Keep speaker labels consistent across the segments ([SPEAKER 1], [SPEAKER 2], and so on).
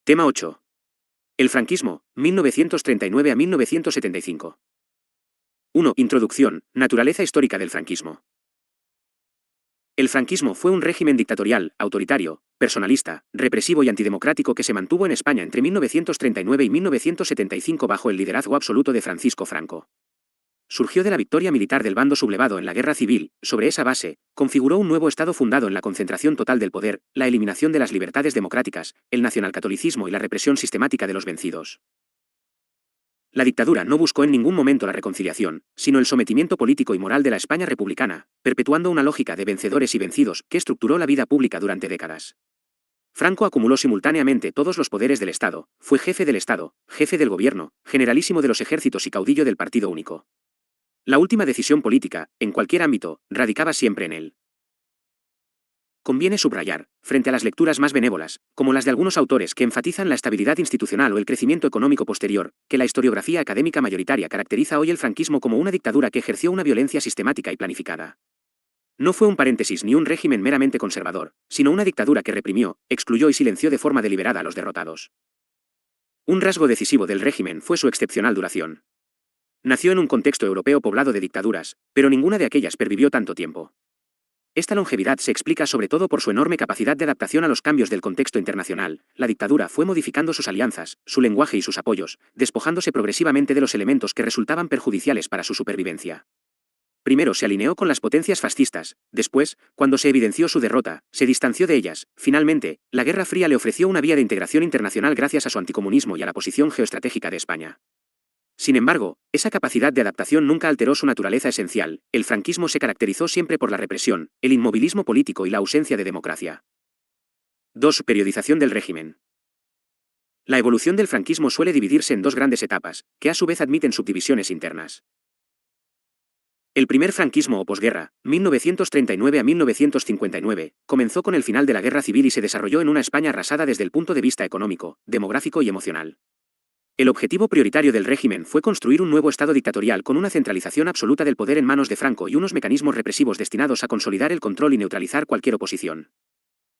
[SPEAKER 1] Tema 8. El franquismo, 1939 a 1975. 1. Introducción, naturaleza histórica del franquismo. El franquismo fue un régimen dictatorial, autoritario, personalista, represivo y antidemocrático que se mantuvo en España entre 1939 y 1975 bajo el liderazgo absoluto de Francisco Franco. Surgió de la victoria militar del bando sublevado en la Guerra Civil. Sobre esa base, configuró un nuevo Estado fundado en la concentración total del poder, la eliminación de las libertades democráticas, el nacionalcatolicismo y la represión sistemática de los vencidos. La dictadura no buscó en ningún momento la reconciliación, sino el sometimiento político y moral de la España republicana, perpetuando una lógica de vencedores y vencidos que estructuró la vida pública durante décadas. Franco acumuló simultáneamente todos los poderes del Estado, fue jefe del Estado, jefe del gobierno, generalísimo de los ejércitos y caudillo del Partido Único. La última decisión política, en cualquier ámbito, radicaba siempre en él. Conviene subrayar, frente a las lecturas más benévolas, como las de algunos autores que enfatizan la estabilidad institucional o el crecimiento económico posterior, que la historiografía académica mayoritaria caracteriza hoy el franquismo como una dictadura que ejerció una violencia sistemática y planificada. No fue un paréntesis ni un régimen meramente conservador, sino una dictadura que reprimió, excluyó y silenció de forma deliberada a los derrotados. Un rasgo decisivo del régimen fue su excepcional duración. Nació en un contexto europeo poblado de dictaduras, pero ninguna de aquellas pervivió tanto tiempo. Esta longevidad se explica sobre todo por su enorme capacidad de adaptación a los cambios del contexto internacional. La dictadura fue modificando sus alianzas, su lenguaje y sus apoyos, despojándose progresivamente de los elementos que resultaban perjudiciales para su supervivencia. Primero se alineó con las potencias fascistas, después, cuando se evidenció su derrota, se distanció de ellas. Finalmente, la Guerra Fría le ofreció una vía de integración internacional gracias a su anticomunismo y a la posición geoestratégica de España. Sin embargo, esa capacidad de adaptación nunca alteró su naturaleza esencial. El franquismo se caracterizó siempre por la represión, el inmovilismo político y la ausencia de democracia. 2. Periodización del régimen. La evolución del franquismo suele dividirse en dos grandes etapas, que a su vez admiten subdivisiones internas. El primer franquismo o posguerra, 1939 a 1959, comenzó con el final de la Guerra Civil y se desarrolló en una España arrasada desde el punto de vista económico, demográfico y emocional. El objetivo prioritario del régimen fue construir un nuevo Estado dictatorial con una centralización absoluta del poder en manos de Franco y unos mecanismos represivos destinados a consolidar el control y neutralizar cualquier oposición.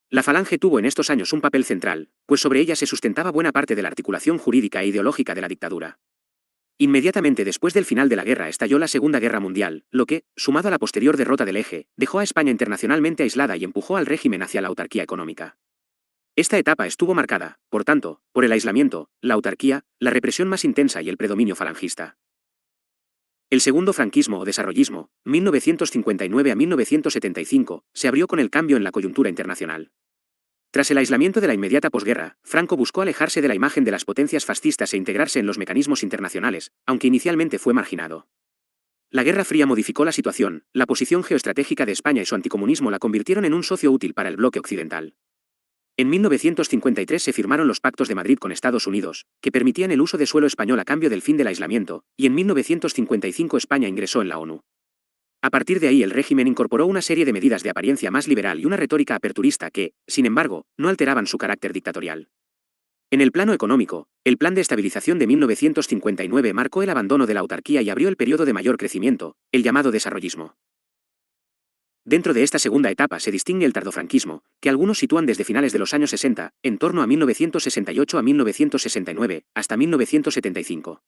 [SPEAKER 1] La Falange tuvo en estos años un papel central, pues sobre ella se sustentaba buena parte de la articulación jurídica e ideológica de la dictadura. Inmediatamente después del final de la guerra estalló la Segunda Guerra Mundial, lo que, sumado a la posterior derrota del Eje, dejó a España internacionalmente aislada y empujó al régimen hacia la autarquía económica. Esta etapa estuvo marcada, por tanto, por el aislamiento, la autarquía, la represión más intensa y el predominio falangista. El segundo franquismo o desarrollismo, 1959 a 1975, se abrió con el cambio en la coyuntura internacional. Tras el aislamiento de la inmediata posguerra, Franco buscó alejarse de la imagen de las potencias fascistas e integrarse en los mecanismos internacionales, aunque inicialmente fue marginado. La Guerra Fría modificó la situación, la posición geoestratégica de España y su anticomunismo la convirtieron en un socio útil para el bloque occidental. En 1953 se firmaron los Pactos de Madrid con Estados Unidos, que permitían el uso de suelo español a cambio del fin del aislamiento, y en 1955 España ingresó en la ONU. A partir de ahí el régimen incorporó una serie de medidas de apariencia más liberal y una retórica aperturista que, sin embargo, no alteraban su carácter dictatorial. En el plano económico, el Plan de Estabilización de 1959 marcó el abandono de la autarquía y abrió el periodo de mayor crecimiento, el llamado desarrollismo. Dentro de esta segunda etapa se distingue el tardofranquismo, que algunos sitúan desde finales de los años 60, en torno a 1968 a 1969, hasta 1975.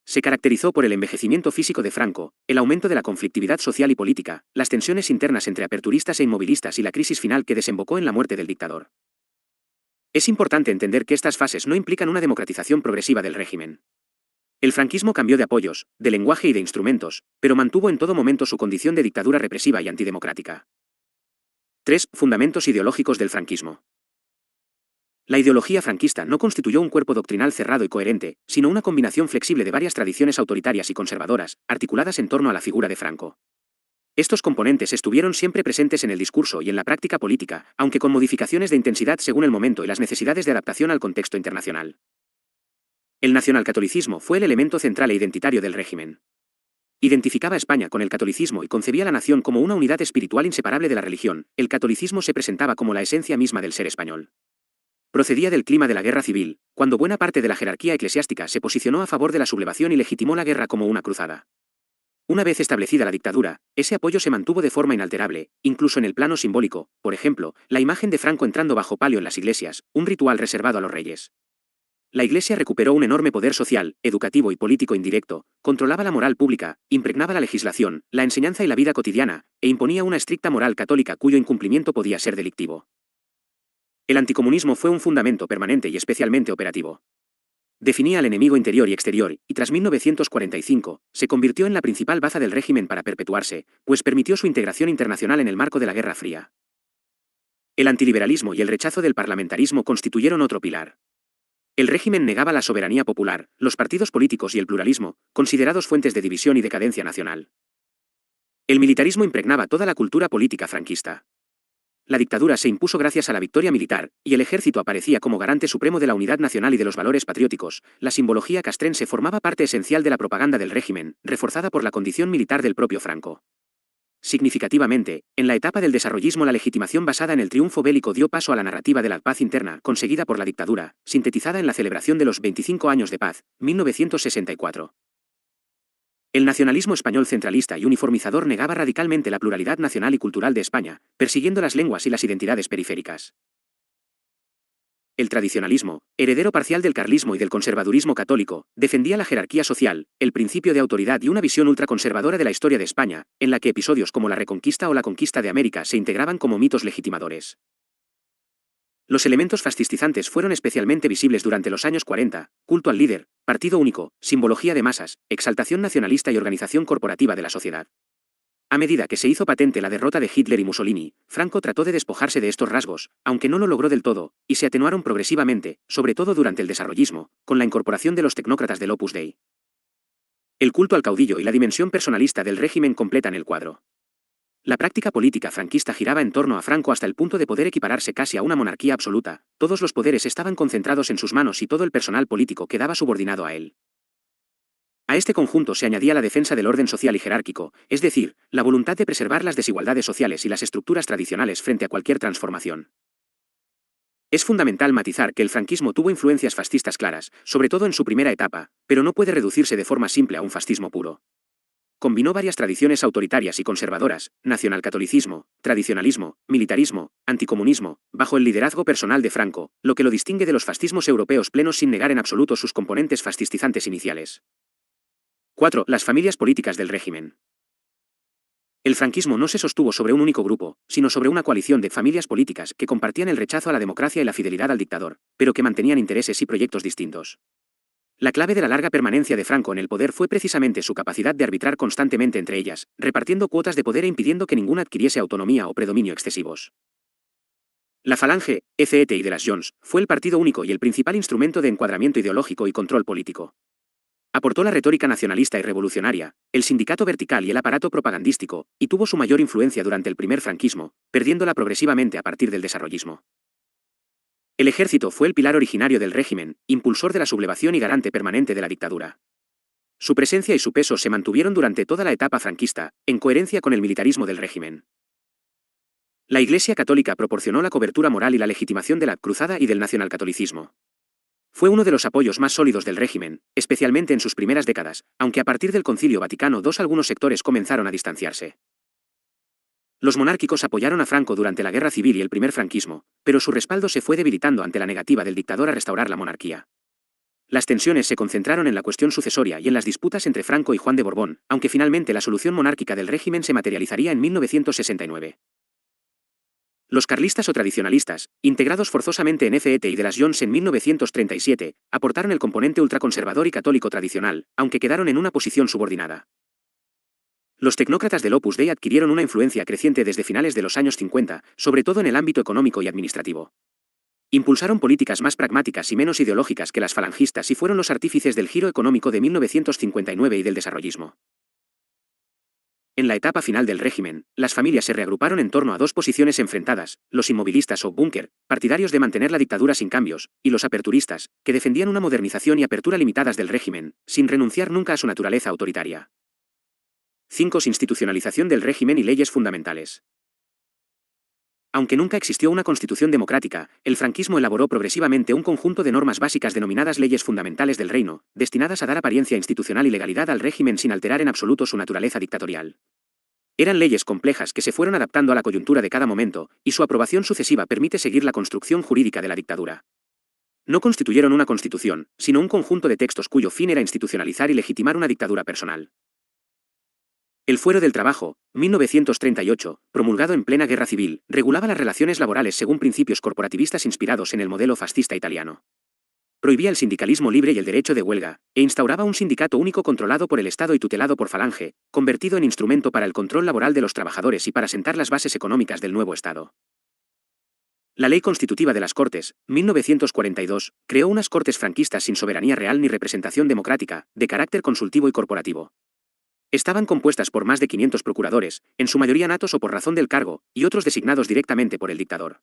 [SPEAKER 1] Se caracterizó por el envejecimiento físico de Franco, el aumento de la conflictividad social y política, las tensiones internas entre aperturistas e inmovilistas y la crisis final que desembocó en la muerte del dictador. Es importante entender que estas fases no implican una democratización progresiva del régimen. El franquismo cambió de apoyos, de lenguaje y de instrumentos, pero mantuvo en todo momento su condición de dictadura represiva y antidemocrática. 3. Fundamentos ideológicos del franquismo. La ideología franquista no constituyó un cuerpo doctrinal cerrado y coherente, sino una combinación flexible de varias tradiciones autoritarias y conservadoras, articuladas en torno a la figura de Franco. Estos componentes estuvieron siempre presentes en el discurso y en la práctica política, aunque con modificaciones de intensidad según el momento y las necesidades de adaptación al contexto internacional. El nacionalcatolicismo fue el elemento central e identitario del régimen. Identificaba a España con el catolicismo y concebía a la nación como una unidad espiritual inseparable de la religión. El catolicismo se presentaba como la esencia misma del ser español. Procedía del clima de la Guerra Civil, cuando buena parte de la jerarquía eclesiástica se posicionó a favor de la sublevación y legitimó la guerra como una cruzada. Una vez establecida la dictadura, ese apoyo se mantuvo de forma inalterable, incluso en el plano simbólico, por ejemplo, la imagen de Franco entrando bajo palio en las iglesias, un ritual reservado a los reyes. La Iglesia recuperó un enorme poder social, educativo y político indirecto, controlaba la moral pública, impregnaba la legislación, la enseñanza y la vida cotidiana, e imponía una estricta moral católica cuyo incumplimiento podía ser delictivo. El anticomunismo fue un fundamento permanente y especialmente operativo. Definía al enemigo interior y exterior, y tras 1945, se convirtió en la principal baza del régimen para perpetuarse, pues permitió su integración internacional en el marco de la Guerra Fría. El antiliberalismo y el rechazo del parlamentarismo constituyeron otro pilar. El régimen negaba la soberanía popular, los partidos políticos y el pluralismo, considerados fuentes de división y decadencia nacional. El militarismo impregnaba toda la cultura política franquista. La dictadura se impuso gracias a la victoria militar, y el ejército aparecía como garante supremo de la unidad nacional y de los valores patrióticos. La simbología castrense formaba parte esencial de la propaganda del régimen, reforzada por la condición militar del propio Franco. Significativamente, en la etapa del desarrollismo la legitimación basada en el triunfo bélico dio paso a la narrativa de la paz interna, conseguida por la dictadura, sintetizada en la celebración de los 25 años de paz, 1964. El nacionalismo español centralista y uniformizador negaba radicalmente la pluralidad nacional y cultural de España, persiguiendo las lenguas y las identidades periféricas. El tradicionalismo, heredero parcial del carlismo y del conservadurismo católico, defendía la jerarquía social, el principio de autoridad y una visión ultraconservadora de la historia de España, en la que episodios como la Reconquista o la conquista de América se integraban como mitos legitimadores. Los elementos fascistizantes fueron especialmente visibles durante los años 40, culto al líder, partido único, simbología de masas, exaltación nacionalista y organización corporativa de la sociedad. A medida que se hizo patente la derrota de Hitler y Mussolini, Franco trató de despojarse de estos rasgos, aunque no lo logró del todo, y se atenuaron progresivamente, sobre todo durante el desarrollismo, con la incorporación de los tecnócratas del Opus Dei. El culto al caudillo y la dimensión personalista del régimen completan el cuadro. La práctica política franquista giraba en torno a Franco hasta el punto de poder equipararse casi a una monarquía absoluta, todos los poderes estaban concentrados en sus manos y todo el personal político quedaba subordinado a él. A este conjunto se añadía la defensa del orden social y jerárquico, es decir, la voluntad de preservar las desigualdades sociales y las estructuras tradicionales frente a cualquier transformación. Es fundamental matizar que el franquismo tuvo influencias fascistas claras, sobre todo en su primera etapa, pero no puede reducirse de forma simple a un fascismo puro. Combinó varias tradiciones autoritarias y conservadoras, nacionalcatolicismo, tradicionalismo, militarismo, anticomunismo, bajo el liderazgo personal de Franco, lo que lo distingue de los fascismos europeos plenos sin negar en absoluto sus componentes fascistizantes iniciales. 4. Las familias políticas del régimen. El franquismo no se sostuvo sobre un único grupo, sino sobre una coalición de familias políticas que compartían el rechazo a la democracia y la fidelidad al dictador, pero que mantenían intereses y proyectos distintos. La clave de la larga permanencia de Franco en el poder fue precisamente su capacidad de arbitrar constantemente entre ellas, repartiendo cuotas de poder e impidiendo que ninguna adquiriese autonomía o predominio excesivos. La Falange, ECET y de las Jones, fue el partido único y el principal instrumento de encuadramiento ideológico y control político. Aportó la retórica nacionalista y revolucionaria, el sindicato vertical y el aparato propagandístico, y tuvo su mayor influencia durante el primer franquismo, perdiéndola progresivamente a partir del desarrollismo. El ejército fue el pilar originario del régimen, impulsor de la sublevación y garante permanente de la dictadura. Su presencia y su peso se mantuvieron durante toda la etapa franquista, en coherencia con el militarismo del régimen. La Iglesia Católica proporcionó la cobertura moral y la legitimación de la cruzada y del nacionalcatolicismo. Fue uno de los apoyos más sólidos del régimen, especialmente en sus primeras décadas, aunque a partir del Concilio Vaticano II algunos sectores comenzaron a distanciarse. Los monárquicos apoyaron a Franco durante la Guerra Civil y el primer franquismo, pero su respaldo se fue debilitando ante la negativa del dictador a restaurar la monarquía. Las tensiones se concentraron en la cuestión sucesoria y en las disputas entre Franco y Juan de Borbón, aunque finalmente la solución monárquica del régimen se materializaría en 1969. Los carlistas o tradicionalistas, integrados forzosamente en ECET y de las Jones en 1937, aportaron el componente ultraconservador y católico tradicional, aunque quedaron en una posición subordinada. Los tecnócratas del Opus Dei adquirieron una influencia creciente desde finales de los años 50, sobre todo en el ámbito económico y administrativo. Impulsaron políticas más pragmáticas y menos ideológicas que las falangistas y fueron los artífices del giro económico de 1959 y del desarrollismo. En la etapa final del régimen, las familias se reagruparon en torno a dos posiciones enfrentadas, los inmovilistas o búnker, partidarios de mantener la dictadura sin cambios, y los aperturistas, que defendían una modernización y apertura limitadas del régimen, sin renunciar nunca a su naturaleza autoritaria. 5. Institucionalización del régimen y leyes fundamentales. Aunque nunca existió una constitución democrática, el franquismo elaboró progresivamente un conjunto de normas básicas denominadas leyes fundamentales del reino, destinadas a dar apariencia institucional y legalidad al régimen sin alterar en absoluto su naturaleza dictatorial. Eran leyes complejas que se fueron adaptando a la coyuntura de cada momento, y su aprobación sucesiva permite seguir la construcción jurídica de la dictadura. No constituyeron una constitución, sino un conjunto de textos cuyo fin era institucionalizar y legitimar una dictadura personal. El Fuero del Trabajo, 1938, promulgado en plena guerra civil, regulaba las relaciones laborales según principios corporativistas inspirados en el modelo fascista italiano. Prohibía el sindicalismo libre y el derecho de huelga, e instauraba un sindicato único controlado por el Estado y tutelado por Falange, convertido en instrumento para el control laboral de los trabajadores y para sentar las bases económicas del nuevo Estado. La Ley Constitutiva de las Cortes, 1942, creó unas Cortes franquistas sin soberanía real ni representación democrática, de carácter consultivo y corporativo. Estaban compuestas por más de 500 procuradores, en su mayoría natos o por razón del cargo, y otros designados directamente por el dictador.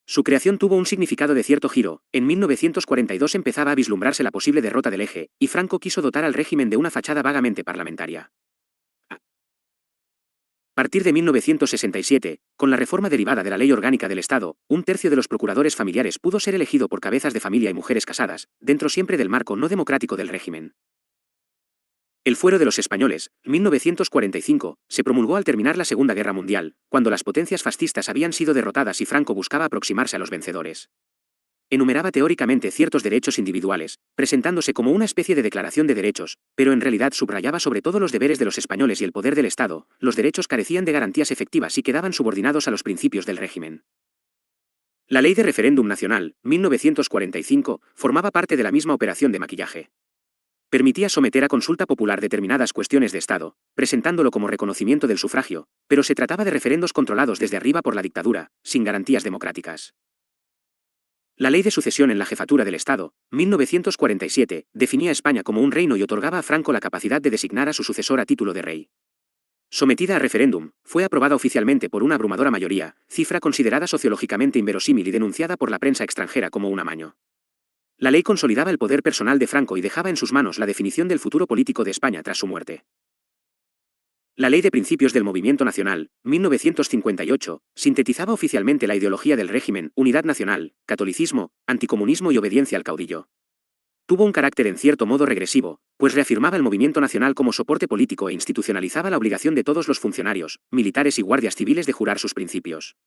[SPEAKER 1] Su creación tuvo un significado de cierto giro. En 1942 empezaba a vislumbrarse la posible derrota del Eje, y Franco quiso dotar al régimen de una fachada vagamente parlamentaria. A partir de 1967, con la reforma derivada de la Ley Orgánica del Estado, un tercio de los procuradores familiares pudo ser elegido por cabezas de familia y mujeres casadas, dentro siempre del marco no democrático del régimen. El Fuero de los Españoles, 1945, se promulgó al terminar la Segunda Guerra Mundial, cuando las potencias fascistas habían sido derrotadas y Franco buscaba aproximarse a los vencedores. Enumeraba teóricamente ciertos derechos individuales, presentándose como una especie de declaración de derechos, pero en realidad subrayaba sobre todo los deberes de los españoles y el poder del Estado. Los derechos carecían de garantías efectivas y quedaban subordinados a los principios del régimen. La Ley de Referéndum Nacional, 1945, formaba parte de la misma operación de maquillaje. Permitía someter a consulta popular determinadas cuestiones de Estado, presentándolo como reconocimiento del sufragio, pero se trataba de referendos controlados desde arriba por la dictadura, sin garantías democráticas. La Ley de Sucesión en la Jefatura del Estado, 1947, definía a España como un reino y otorgaba a Franco la capacidad de designar a su sucesor a título de rey. Sometida a referéndum, fue aprobada oficialmente por una abrumadora mayoría, cifra considerada sociológicamente inverosímil y denunciada por la prensa extranjera como un amaño. La ley consolidaba el poder personal de Franco y dejaba en sus manos la definición del futuro político de España tras su muerte. La Ley de Principios del Movimiento Nacional, 1958, sintetizaba oficialmente la ideología del régimen: unidad nacional, catolicismo, anticomunismo y obediencia al caudillo. Tuvo un carácter en cierto modo regresivo, pues reafirmaba el movimiento nacional como soporte político e institucionalizaba la obligación de todos los funcionarios, militares y guardias civiles de jurar sus principios.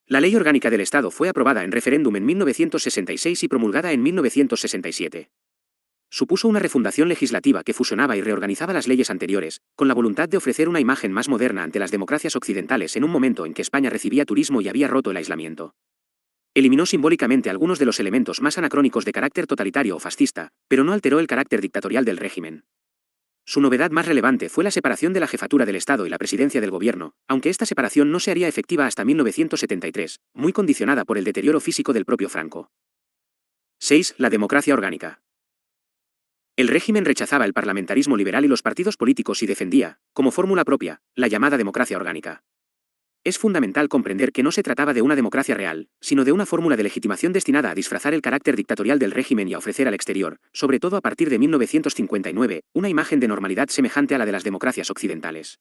[SPEAKER 1] La Ley Orgánica del Estado fue aprobada en referéndum en 1966 y promulgada en 1967. Supuso una refundación legislativa que fusionaba y reorganizaba las leyes anteriores, con la voluntad de ofrecer una imagen más moderna ante las democracias occidentales en un momento en que España recibía turismo y había roto el aislamiento. Eliminó simbólicamente algunos de los elementos más anacrónicos de carácter totalitario o fascista, pero no alteró el carácter dictatorial del régimen. Su novedad más relevante fue la separación de la jefatura del Estado y la presidencia del gobierno, aunque esta separación no se haría efectiva hasta 1973, muy condicionada por el deterioro físico del propio Franco. 6. La democracia orgánica. El régimen rechazaba el parlamentarismo liberal y los partidos políticos y defendía, como fórmula propia, la llamada democracia orgánica. Es fundamental comprender que no se trataba de una democracia real, sino de una fórmula de legitimación destinada a disfrazar el carácter dictatorial del régimen y a ofrecer al exterior, sobre todo a partir de 1959, una imagen de normalidad semejante a la de las democracias occidentales.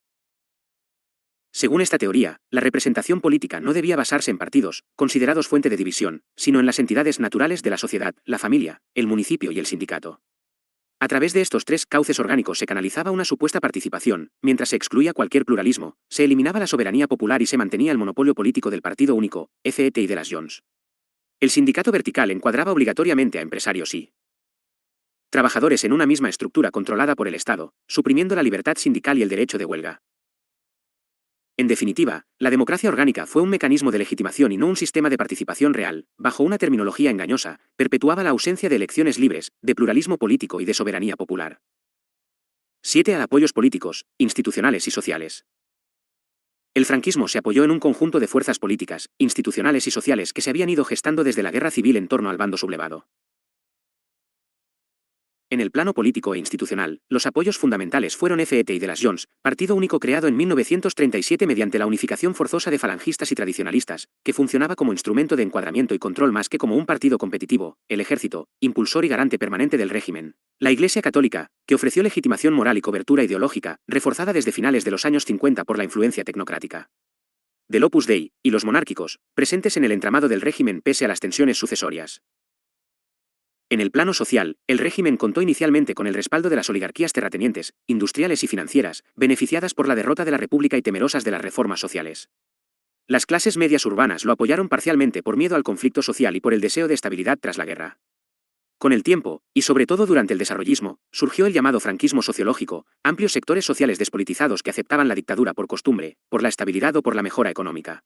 [SPEAKER 1] Según esta teoría, la representación política no debía basarse en partidos, considerados fuente de división, sino en las entidades naturales de la sociedad, la familia, el municipio y el sindicato. A través de estos tres cauces orgánicos se canalizaba una supuesta participación, mientras se excluía cualquier pluralismo, se eliminaba la soberanía popular y se mantenía el monopolio político del partido único, FET y de las Jones. El sindicato vertical encuadraba obligatoriamente a empresarios y trabajadores en una misma estructura controlada por el Estado, suprimiendo la libertad sindical y el derecho de huelga. En definitiva, la democracia orgánica fue un mecanismo de legitimación y no un sistema de participación real. Bajo una terminología engañosa, perpetuaba la ausencia de elecciones libres, de pluralismo político y de soberanía popular. 7. Apoyos políticos, institucionales y sociales. El franquismo se apoyó en un conjunto de fuerzas políticas, institucionales y sociales que se habían ido gestando desde la guerra civil en torno al bando sublevado. En el plano político e institucional, los apoyos fundamentales fueron FET y de las Jones, partido único creado en 1937 mediante la unificación forzosa de falangistas y tradicionalistas, que funcionaba como instrumento de encuadramiento y control más que como un partido competitivo, el ejército, impulsor y garante permanente del régimen. La Iglesia Católica, que ofreció legitimación moral y cobertura ideológica, reforzada desde finales de los años 50 por la influencia tecnocrática del Opus Dei, y los monárquicos, presentes en el entramado del régimen pese a las tensiones sucesorias. En el plano social, el régimen contó inicialmente con el respaldo de las oligarquías terratenientes, industriales y financieras, beneficiadas por la derrota de la República y temerosas de las reformas sociales. Las clases medias urbanas lo apoyaron parcialmente por miedo al conflicto social y por el deseo de estabilidad tras la guerra. Con el tiempo, y sobre todo durante el desarrollismo, surgió el llamado franquismo sociológico, amplios sectores sociales despolitizados que aceptaban la dictadura por costumbre, por la estabilidad o por la mejora económica.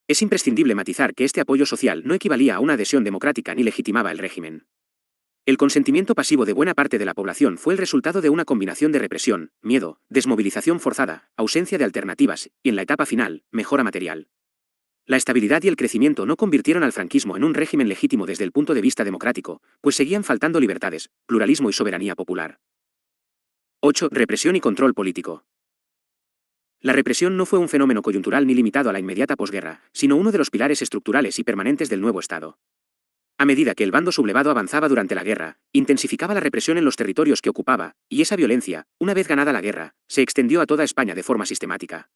[SPEAKER 1] Es imprescindible matizar que este apoyo social no equivalía a una adhesión democrática ni legitimaba el régimen. El consentimiento pasivo de buena parte de la población fue el resultado de una combinación de represión, miedo, desmovilización forzada, ausencia de alternativas, y en la etapa final, mejora material. La estabilidad y el crecimiento no convirtieron al franquismo en un régimen legítimo desde el punto de vista democrático, pues seguían faltando libertades, pluralismo y soberanía popular. 8. Represión y control político. La represión no fue un fenómeno coyuntural ni limitado a la inmediata posguerra, sino uno de los pilares estructurales y permanentes del nuevo Estado. A medida que el bando sublevado avanzaba durante la guerra, intensificaba la represión en los territorios que ocupaba, y esa violencia, una vez ganada la guerra, se extendió a toda España de forma sistemática.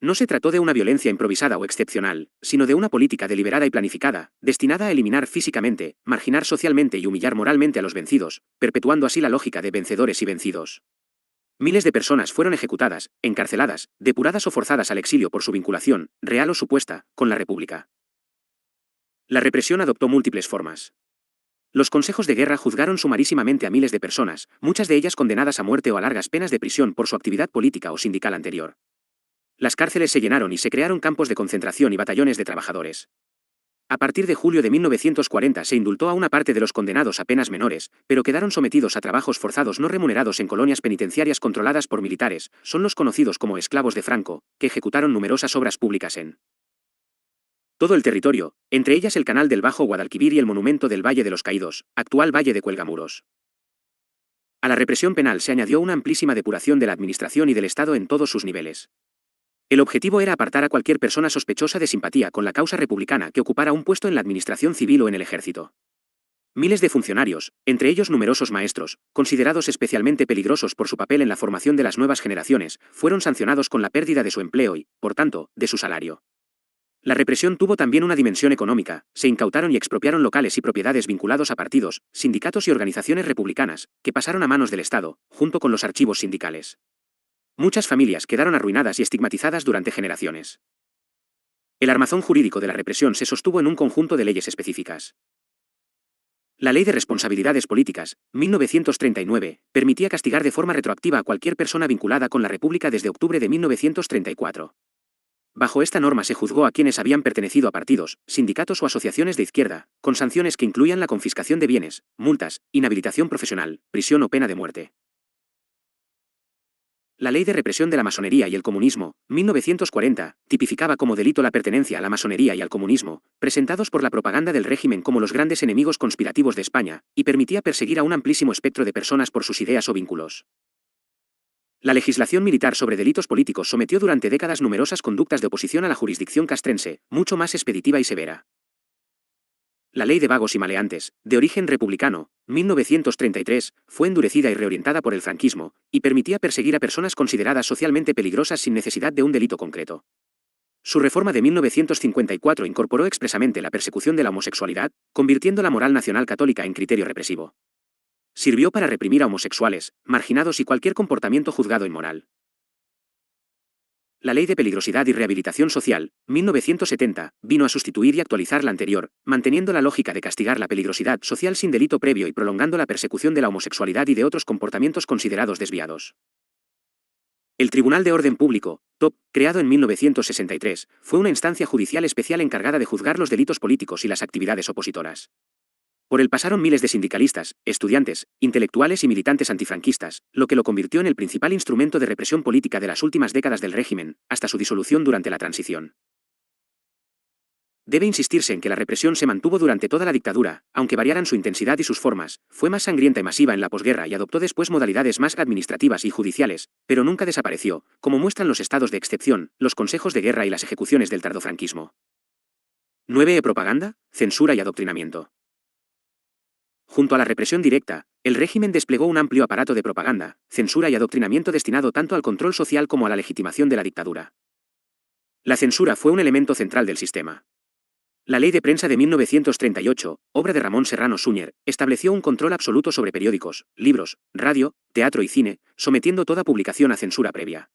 [SPEAKER 1] No se trató de una violencia improvisada o excepcional, sino de una política deliberada y planificada, destinada a eliminar físicamente, marginar socialmente y humillar moralmente a los vencidos, perpetuando así la lógica de vencedores y vencidos. Miles de personas fueron ejecutadas, encarceladas, depuradas o forzadas al exilio por su vinculación, real o supuesta, con la República. La represión adoptó múltiples formas. Los consejos de guerra juzgaron sumarísimamente a miles de personas, muchas de ellas condenadas a muerte o a largas penas de prisión por su actividad política o sindical anterior. Las cárceles se llenaron y se crearon campos de concentración y batallones de trabajadores. A partir de julio de 1940 se indultó a una parte de los condenados a penas menores, pero quedaron sometidos a trabajos forzados no remunerados en colonias penitenciarias controladas por militares, son los conocidos como esclavos de Franco, que ejecutaron numerosas obras públicas en todo el territorio, entre ellas el Canal del Bajo Guadalquivir y el Monumento del Valle de los Caídos, actual Valle de Cuelgamuros. A la represión penal se añadió una amplísima depuración de la administración y del Estado en todos sus niveles. El objetivo era apartar a cualquier persona sospechosa de simpatía con la causa republicana que ocupara un puesto en la administración civil o en el ejército. Miles de funcionarios, entre ellos numerosos maestros, considerados especialmente peligrosos por su papel en la formación de las nuevas generaciones, fueron sancionados con la pérdida de su empleo y, por tanto, de su salario. La represión tuvo también una dimensión económica, se incautaron y expropiaron locales y propiedades vinculados a partidos, sindicatos y organizaciones republicanas, que pasaron a manos del Estado, junto con los archivos sindicales. Muchas familias quedaron arruinadas y estigmatizadas durante generaciones. El armazón jurídico de la represión se sostuvo en un conjunto de leyes específicas. La Ley de Responsabilidades Políticas, 1939, permitía castigar de forma retroactiva a cualquier persona vinculada con la República desde octubre de 1934. Bajo esta norma se juzgó a quienes habían pertenecido a partidos, sindicatos o asociaciones de izquierda, con sanciones que incluían la confiscación de bienes, multas, inhabilitación profesional, prisión o pena de muerte. La Ley de Represión de la Masonería y el Comunismo, 1940, tipificaba como delito la pertenencia a la masonería y al comunismo, presentados por la propaganda del régimen como los grandes enemigos conspirativos de España, y permitía perseguir a un amplísimo espectro de personas por sus ideas o vínculos. La legislación militar sobre delitos políticos sometió durante décadas numerosas conductas de oposición a la jurisdicción castrense, mucho más expeditiva y severa. La Ley de Vagos y Maleantes, de origen republicano, 1933, fue endurecida y reorientada por el franquismo, y permitía perseguir a personas consideradas socialmente peligrosas sin necesidad de un delito concreto. Su reforma de 1954 incorporó expresamente la persecución de la homosexualidad, convirtiendo la moral nacional católica en criterio represivo. Sirvió para reprimir a homosexuales, marginados y cualquier comportamiento juzgado inmoral. La Ley de Peligrosidad y Rehabilitación Social, 1970, vino a sustituir y actualizar la anterior, manteniendo la lógica de castigar la peligrosidad social sin delito previo y prolongando la persecución de la homosexualidad y de otros comportamientos considerados desviados. El Tribunal de Orden Público, TOP, creado en 1963, fue una instancia judicial especial encargada de juzgar los delitos políticos y las actividades opositoras. Por él pasaron miles de sindicalistas, estudiantes, intelectuales y militantes antifranquistas, lo que lo convirtió en el principal instrumento de represión política de las últimas décadas del régimen, hasta su disolución durante la transición. Debe insistirse en que la represión se mantuvo durante toda la dictadura, aunque variaran su intensidad y sus formas, fue más sangrienta y masiva en la posguerra y adoptó después modalidades más administrativas y judiciales, pero nunca desapareció, como muestran los estados de excepción, los consejos de guerra y las ejecuciones del tardofranquismo. 9. Propaganda, censura y adoctrinamiento. Junto a la represión directa, el régimen desplegó un amplio aparato de propaganda, censura y adoctrinamiento destinado tanto al control social como a la legitimación de la dictadura. La censura fue un elemento central del sistema. La Ley de Prensa de 1938, obra de Ramón Serrano Súñer, estableció un control absoluto sobre periódicos, libros, radio, teatro y cine, sometiendo toda publicación a censura previa.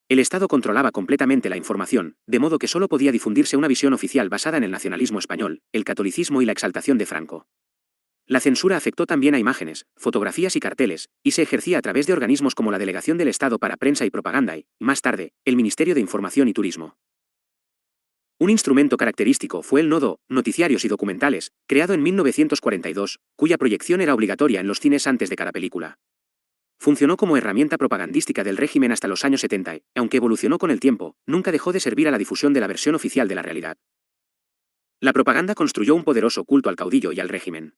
[SPEAKER 1] El Estado controlaba completamente la información, de modo que solo podía difundirse una visión oficial basada en el nacionalismo español, el catolicismo y la exaltación de Franco. La censura afectó también a imágenes, fotografías y carteles, y se ejercía a través de organismos como la Delegación del Estado para Prensa y Propaganda y, más tarde, el Ministerio de Información y Turismo. Un instrumento característico fue el nodo, Noticiarios y Documentales, creado en 1942, cuya proyección era obligatoria en los cines antes de cada película. Funcionó como herramienta propagandística del régimen hasta los años 70 y, aunque evolucionó con el tiempo, nunca dejó de servir a la difusión de la versión oficial de la realidad. La propaganda construyó un poderoso culto al caudillo y al régimen.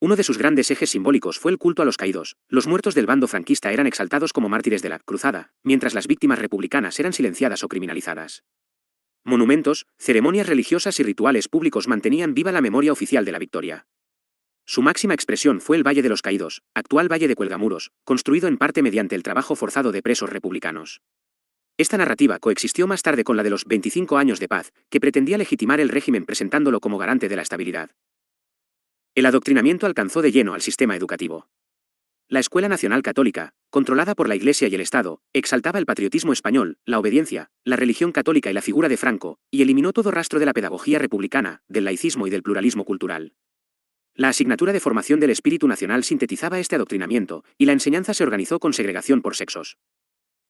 [SPEAKER 1] Uno de sus grandes ejes simbólicos fue el culto a los caídos. Los muertos del bando franquista eran exaltados como mártires de la Cruzada, mientras las víctimas republicanas eran silenciadas o criminalizadas. Monumentos, ceremonias religiosas y rituales públicos mantenían viva la memoria oficial de la victoria. Su máxima expresión fue el Valle de los Caídos, actual Valle de Cuelgamuros, construido en parte mediante el trabajo forzado de presos republicanos. Esta narrativa coexistió más tarde con la de los 25 años de paz, que pretendía legitimar el régimen presentándolo como garante de la estabilidad. El adoctrinamiento alcanzó de lleno al sistema educativo. La Escuela Nacional Católica, controlada por la Iglesia y el Estado, exaltaba el patriotismo español, la obediencia, la religión católica y la figura de Franco, y eliminó todo rastro de la pedagogía republicana, del laicismo y del pluralismo cultural. La asignatura de formación del espíritu nacional sintetizaba este adoctrinamiento, y la enseñanza se organizó con segregación por sexos.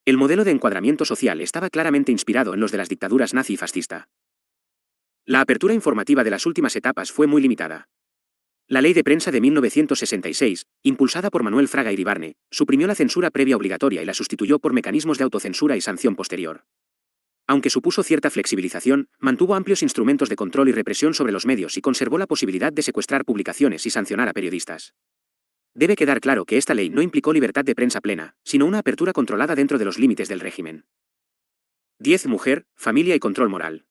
[SPEAKER 1] El modelo de encuadramiento social estaba claramente inspirado en los de las dictaduras nazi y fascista. La apertura informativa de las últimas etapas fue muy limitada. La Ley de Prensa de 1966, impulsada por Manuel Fraga Iribarne, suprimió la censura previa obligatoria y la sustituyó por mecanismos de autocensura y sanción posterior. Aunque supuso cierta flexibilización, mantuvo amplios instrumentos de control y represión sobre los medios y conservó la posibilidad de secuestrar publicaciones y sancionar a periodistas. Debe quedar claro que esta ley no implicó libertad de prensa plena, sino una apertura controlada dentro de los límites del régimen. 10. Mujer, familia y control moral.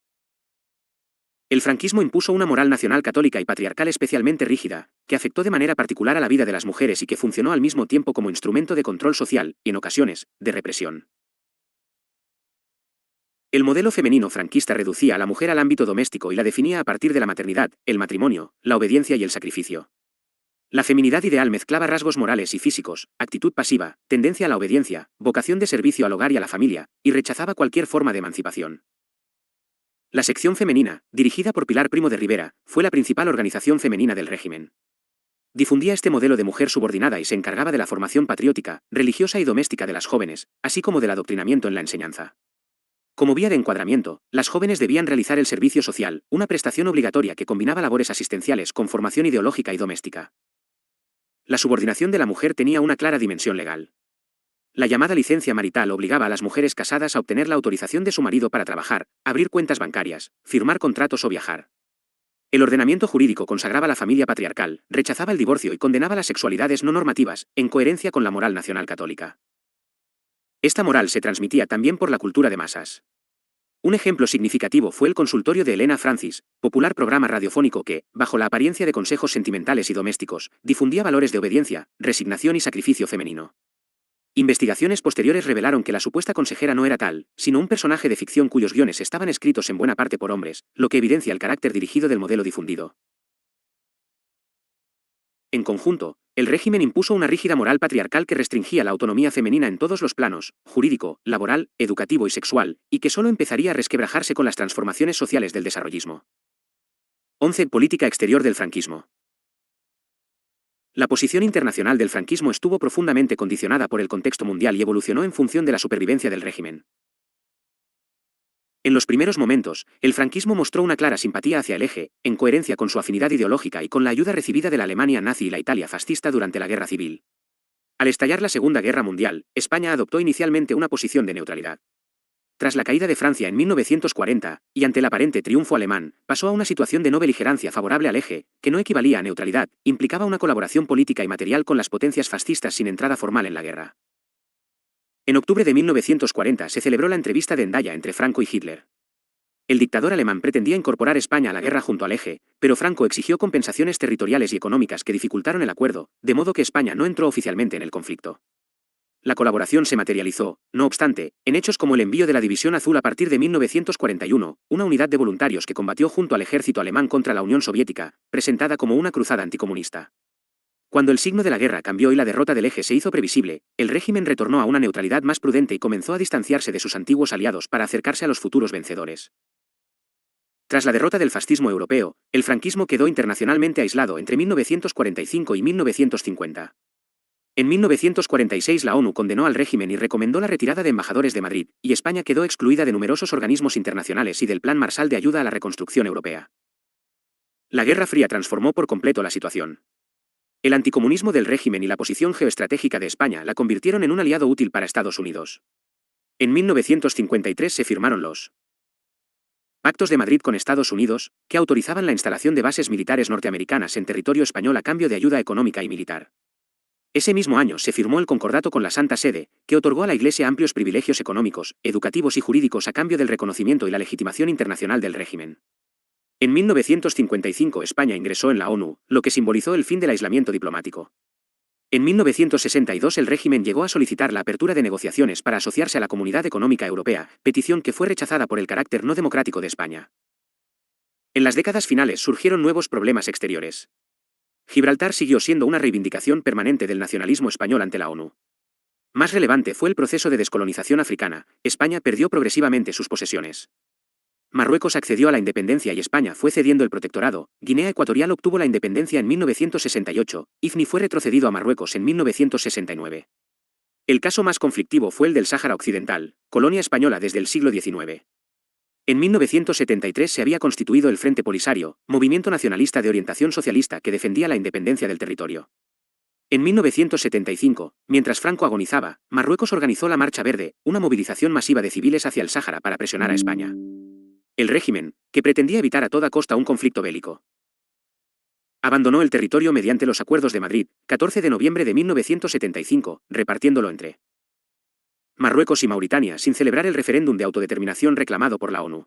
[SPEAKER 1] El franquismo impuso una moral nacional católica y patriarcal especialmente rígida, que afectó de manera particular a la vida de las mujeres y que funcionó al mismo tiempo como instrumento de control social, y en ocasiones, de represión. El modelo femenino franquista reducía a la mujer al ámbito doméstico y la definía a partir de la maternidad, el matrimonio, la obediencia y el sacrificio. La feminidad ideal mezclaba rasgos morales y físicos, actitud pasiva, tendencia a la obediencia, vocación de servicio al hogar y a la familia, y rechazaba cualquier forma de emancipación. La sección femenina, dirigida por Pilar Primo de Rivera, fue la principal organización femenina del régimen. Difundía este modelo de mujer subordinada y se encargaba de la formación patriótica, religiosa y doméstica de las jóvenes, así como del adoctrinamiento en la enseñanza. Como vía de encuadramiento, las jóvenes debían realizar el servicio social, una prestación obligatoria que combinaba labores asistenciales con formación ideológica y doméstica. La subordinación de la mujer tenía una clara dimensión legal. La llamada licencia marital obligaba a las mujeres casadas a obtener la autorización de su marido para trabajar, abrir cuentas bancarias, firmar contratos o viajar. El ordenamiento jurídico consagraba la familia patriarcal, rechazaba el divorcio y condenaba las sexualidades no normativas, en coherencia con la moral nacional católica. Esta moral se transmitía también por la cultura de masas. Un ejemplo significativo fue el consultorio de Elena Francis, popular programa radiofónico que, bajo la apariencia de consejos sentimentales y domésticos, difundía valores de obediencia, resignación y sacrificio femenino. Investigaciones posteriores revelaron que la supuesta consejera no era tal, sino un personaje de ficción cuyos guiones estaban escritos en buena parte por hombres, lo que evidencia el carácter dirigido del modelo difundido. En conjunto, el régimen impuso una rígida moral patriarcal que restringía la autonomía femenina en todos los planos, jurídico, laboral, educativo y sexual, y que solo empezaría a resquebrajarse con las transformaciones sociales del desarrollismo. 11. Política exterior del franquismo. La posición internacional del franquismo estuvo profundamente condicionada por el contexto mundial y evolucionó en función de la supervivencia del régimen. En los primeros momentos, el franquismo mostró una clara simpatía hacia el eje, en coherencia con su afinidad ideológica y con la ayuda recibida de la Alemania nazi y la Italia fascista durante la Guerra Civil. Al estallar la Segunda Guerra Mundial, España adoptó inicialmente una posición de neutralidad. Tras la caída de Francia en 1940, y ante el aparente triunfo alemán, pasó a una situación de no beligerancia favorable al eje, que no equivalía a neutralidad, implicaba una colaboración política y material con las potencias fascistas sin entrada formal en la guerra. En octubre de 1940 se celebró la entrevista de Hendaya entre Franco y Hitler. El dictador alemán pretendía incorporar España a la guerra junto al eje, pero Franco exigió compensaciones territoriales y económicas que dificultaron el acuerdo, de modo que España no entró oficialmente en el conflicto. La colaboración se materializó, no obstante, en hechos como el envío de la División Azul a partir de 1941, una unidad de voluntarios que combatió junto al ejército alemán contra la Unión Soviética, presentada como una cruzada anticomunista. Cuando el signo de la guerra cambió y la derrota del Eje se hizo previsible, el régimen retornó a una neutralidad más prudente y comenzó a distanciarse de sus antiguos aliados para acercarse a los futuros vencedores. Tras la derrota del fascismo europeo, el franquismo quedó internacionalmente aislado entre 1945 y 1950. En 1946 la ONU condenó al régimen y recomendó la retirada de embajadores de Madrid, y España quedó excluida de numerosos organismos internacionales y del Plan Marshall de ayuda a la reconstrucción europea. La Guerra Fría transformó por completo la situación. El anticomunismo del régimen y la posición geoestratégica de España la convirtieron en un aliado útil para Estados Unidos. En 1953 se firmaron los Pactos de Madrid con Estados Unidos, que autorizaban la instalación de bases militares norteamericanas en territorio español a cambio de ayuda económica y militar. Ese mismo año se firmó el Concordato con la Santa Sede, que otorgó a la Iglesia amplios privilegios económicos, educativos y jurídicos a cambio del reconocimiento y la legitimación internacional del régimen. En 1955 España ingresó en la ONU, lo que simbolizó el fin del aislamiento diplomático. En 1962 el régimen llegó a solicitar la apertura de negociaciones para asociarse a la Comunidad Económica Europea, petición que fue rechazada por el carácter no democrático de España. En las décadas finales surgieron nuevos problemas exteriores. Gibraltar siguió siendo una reivindicación permanente del nacionalismo español ante la ONU. Más relevante fue el proceso de descolonización africana. España perdió progresivamente sus posesiones. Marruecos accedió a la independencia y España fue cediendo el protectorado. Guinea Ecuatorial obtuvo la independencia en 1968, IFNI fue retrocedido a Marruecos en 1969. El caso más conflictivo fue el del Sáhara Occidental, colonia española desde el siglo XIX. En 1973 se había constituido el Frente Polisario, movimiento nacionalista de orientación socialista que defendía la independencia del territorio. En 1975, mientras Franco agonizaba, Marruecos organizó la Marcha Verde, una movilización masiva de civiles hacia el Sáhara para presionar a España. El régimen, que pretendía evitar a toda costa un conflicto bélico, abandonó el territorio mediante los Acuerdos de Madrid, 14 de noviembre de 1975, repartiéndolo entre Marruecos y Mauritania sin celebrar el referéndum de autodeterminación reclamado por la ONU.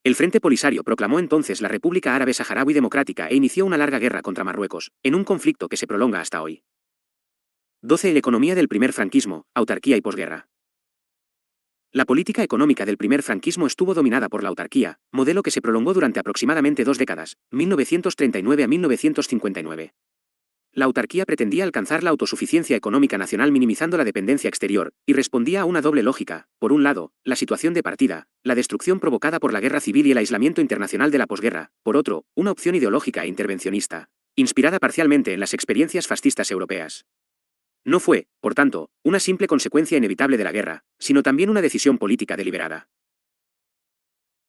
[SPEAKER 1] El Frente Polisario proclamó entonces la República Árabe Saharaui Democrática e inició una larga guerra contra Marruecos, en un conflicto que se prolonga hasta hoy. 12. La economía del primer franquismo, autarquía y posguerra. La política económica del primer franquismo estuvo dominada por la autarquía, modelo que se prolongó durante aproximadamente 2 décadas, 1939 a 1959. La autarquía pretendía alcanzar la autosuficiencia económica nacional minimizando la dependencia exterior, y respondía a una doble lógica: por un lado, la situación de partida, la destrucción provocada por la guerra civil y el aislamiento internacional de la posguerra; por otro, una opción ideológica e intervencionista, inspirada parcialmente en las experiencias fascistas europeas. No fue, por tanto, una simple consecuencia inevitable de la guerra, sino también una decisión política deliberada.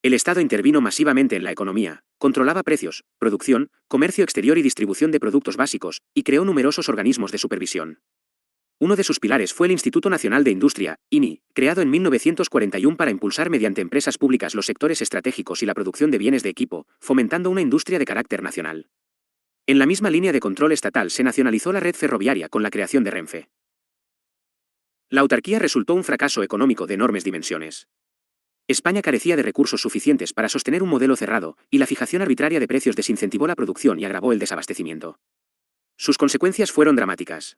[SPEAKER 1] El Estado intervino masivamente en la economía, controlaba precios, producción, comercio exterior y distribución de productos básicos, y creó numerosos organismos de supervisión. Uno de sus pilares fue el Instituto Nacional de Industria, INI, creado en 1941 para impulsar mediante empresas públicas los sectores estratégicos y la producción de bienes de equipo, fomentando una industria de carácter nacional. En la misma línea de control estatal se nacionalizó la red ferroviaria con la creación de Renfe. La autarquía resultó un fracaso económico de enormes dimensiones. España carecía de recursos suficientes para sostener un modelo cerrado, y la fijación arbitraria de precios desincentivó la producción y agravó el desabastecimiento. Sus consecuencias fueron dramáticas.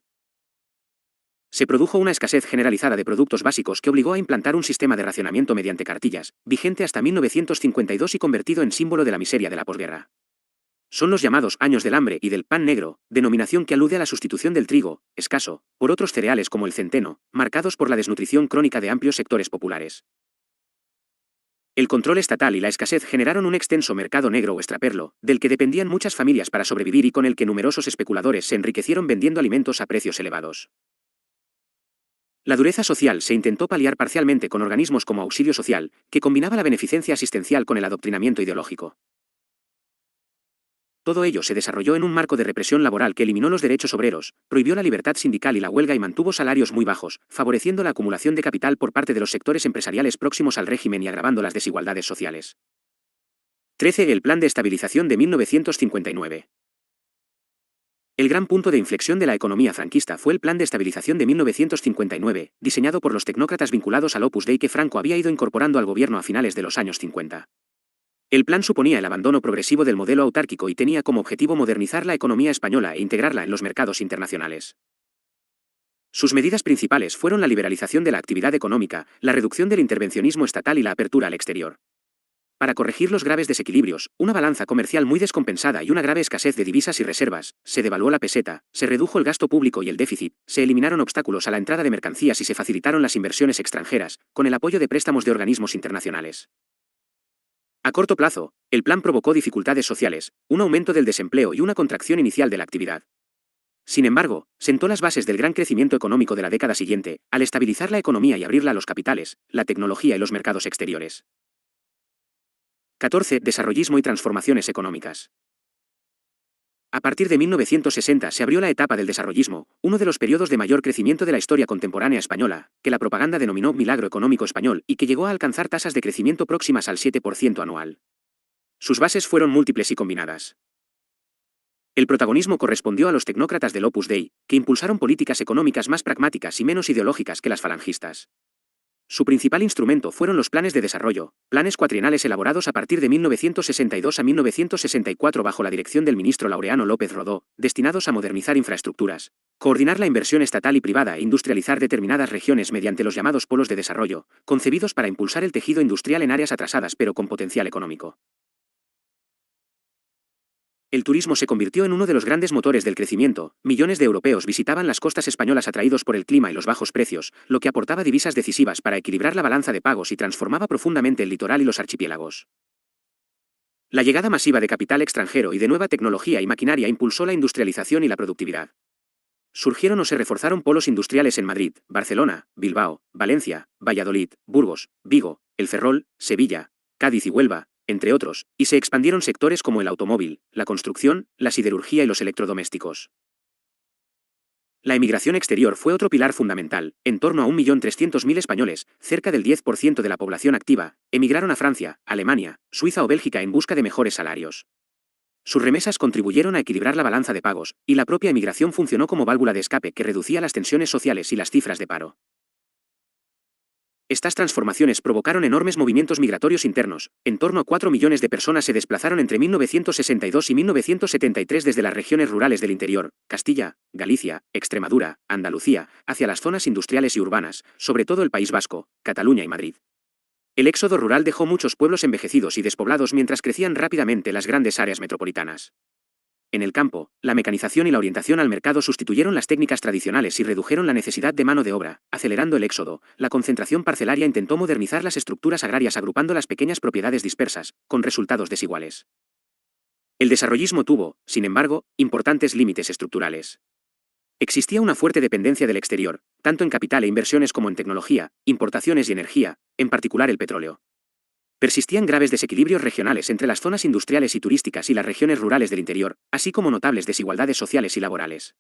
[SPEAKER 1] Se produjo una escasez generalizada de productos básicos que obligó a implantar un sistema de racionamiento mediante cartillas, vigente hasta 1952 y convertido en símbolo de la miseria de la posguerra. Son los llamados años del hambre y del pan negro, denominación que alude a la sustitución del trigo, escaso, por otros cereales como el centeno, marcados por la desnutrición crónica de amplios sectores populares. El control estatal y la escasez generaron un extenso mercado negro o extraperlo, del que dependían muchas familias para sobrevivir y con el que numerosos especuladores se enriquecieron vendiendo alimentos a precios elevados. La dureza social se intentó paliar parcialmente con organismos como Auxilio Social, que combinaba la beneficencia asistencial con el adoctrinamiento ideológico. Todo ello se desarrolló en un marco de represión laboral que eliminó los derechos obreros, prohibió la libertad sindical y la huelga y mantuvo salarios muy bajos, favoreciendo la acumulación de capital por parte de los sectores empresariales próximos al régimen y agravando las desigualdades sociales. 13. El Plan de Estabilización de 1959. El gran punto de inflexión de la economía franquista fue el Plan de Estabilización de 1959, diseñado por los tecnócratas vinculados al Opus Dei que Franco había ido incorporando al gobierno a finales de los años 50. El plan suponía el abandono progresivo del modelo autárquico y tenía como objetivo modernizar la economía española e integrarla en los mercados internacionales. Sus medidas principales fueron la liberalización de la actividad económica, la reducción del intervencionismo estatal y la apertura al exterior. Para corregir los graves desequilibrios, una balanza comercial muy descompensada y una grave escasez de divisas y reservas, se devaluó la peseta, se redujo el gasto público y el déficit, se eliminaron obstáculos a la entrada de mercancías y se facilitaron las inversiones extranjeras, con el apoyo de préstamos de organismos internacionales. A corto plazo, el plan provocó dificultades sociales, un aumento del desempleo y una contracción inicial de la actividad. Sin embargo, sentó las bases del gran crecimiento económico de la década siguiente, al estabilizar la economía y abrirla a los capitales, la tecnología y los mercados exteriores. 14. Desarrollismo y transformaciones económicas. A partir de 1960 se abrió la etapa del desarrollismo, uno de los periodos de mayor crecimiento de la historia contemporánea española, que la propaganda denominó milagro económico español y que llegó a alcanzar tasas de crecimiento próximas al 7% anual. Sus bases fueron múltiples y combinadas. El protagonismo correspondió a los tecnócratas del Opus Dei, que impulsaron políticas económicas más pragmáticas y menos ideológicas que las falangistas. Su principal instrumento fueron los planes de desarrollo, planes cuatrienales elaborados a partir de 1962 a 1964 bajo la dirección del ministro Laureano López Rodó, destinados a modernizar infraestructuras, coordinar la inversión estatal y privada e industrializar determinadas regiones mediante los llamados polos de desarrollo, concebidos para impulsar el tejido industrial en áreas atrasadas pero con potencial económico. El turismo se convirtió en uno de los grandes motores del crecimiento. Millones de europeos visitaban las costas españolas atraídos por el clima y los bajos precios, lo que aportaba divisas decisivas para equilibrar la balanza de pagos y transformaba profundamente el litoral y los archipiélagos. La llegada masiva de capital extranjero y de nueva tecnología y maquinaria impulsó la industrialización y la productividad. Surgieron o se reforzaron polos industriales en Madrid, Barcelona, Bilbao, Valencia, Valladolid, Burgos, Vigo, El Ferrol, Sevilla, Cádiz y Huelva, entre otros, y se expandieron sectores como el automóvil, la construcción, la siderurgia y los electrodomésticos. La emigración exterior fue otro pilar fundamental. En torno a 1.300.000 españoles, cerca del 10% de la población activa, emigraron a Francia, Alemania, Suiza o Bélgica en busca de mejores salarios. Sus remesas contribuyeron a equilibrar la balanza de pagos, y la propia emigración funcionó como válvula de escape que reducía las tensiones sociales y las cifras de paro. Estas transformaciones provocaron enormes movimientos migratorios internos. En torno a 4 millones de personas se desplazaron entre 1962 y 1973 desde las regiones rurales del interior, Castilla, Galicia, Extremadura, Andalucía, hacia las zonas industriales y urbanas, sobre todo el País Vasco, Cataluña y Madrid. El éxodo rural dejó muchos pueblos envejecidos y despoblados mientras crecían rápidamente las grandes áreas metropolitanas. En el campo, la mecanización y la orientación al mercado sustituyeron las técnicas tradicionales y redujeron la necesidad de mano de obra, acelerando el éxodo. La concentración parcelaria intentó modernizar las estructuras agrarias agrupando las pequeñas propiedades dispersas, con resultados desiguales. El desarrollismo tuvo, sin embargo, importantes límites estructurales. Existía una fuerte dependencia del exterior, tanto en capital e inversiones como en tecnología, importaciones y energía, en particular el petróleo. Persistían graves desequilibrios regionales entre las zonas industriales y turísticas y las regiones rurales del interior, así como notables desigualdades sociales y laborales.